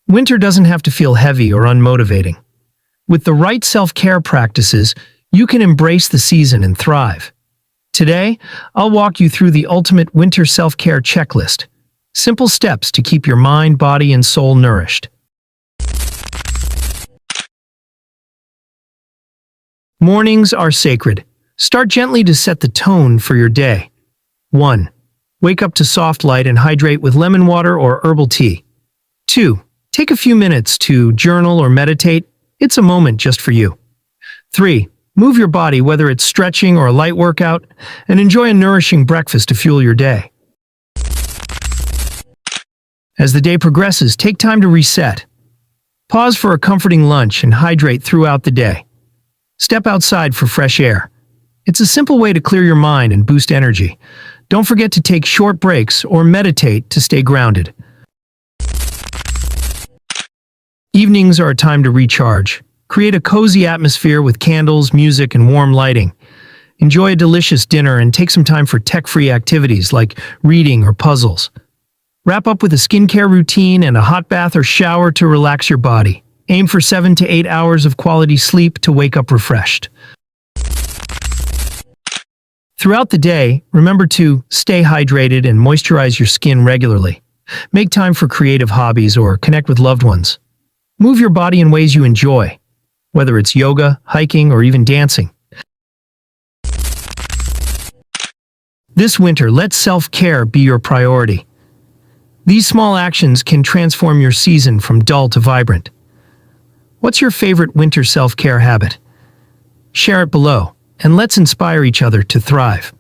Winter doesn't have to feel heavy or unmotivating. With the right self-care practices, you can embrace the season and thrive. Today, I'll walk you through the ultimate winter self-care checklist. Simple steps to keep your mind, body, and soul nourished. Mornings are sacred. Start gently to set the tone for your day. 1. Wake up to soft light and hydrate with lemon water or herbal tea. 2. Take a few minutes to journal or meditate. It's a moment just for you. 3. Move your body, whether it's stretching or a light workout, and enjoy a nourishing breakfast to fuel your day. As the day progresses, take time to reset. Pause for a comforting lunch and hydrate throughout the day. Step outside for fresh air. It's a simple way to clear your mind and boost energy. Don't forget to take short breaks or meditate to stay grounded. Evenings are a time to recharge. Create a cozy atmosphere with candles, music, and warm lighting. Enjoy a delicious dinner and take some time for tech-free activities like reading or puzzles. Wrap up with a skincare routine and a hot bath or shower to relax your body. Aim for 7 to 8 hours of quality sleep to wake up refreshed. Throughout the day, remember to stay hydrated and moisturize your skin regularly. Make time for creative hobbies or connect with loved ones. Move your body in ways you enjoy, whether it's yoga, hiking, or even dancing. This winter, let self-care be your priority. These small actions can transform your season from dull to vibrant. What's your favorite winter self-care habit? Share it below, and let's inspire each other to thrive.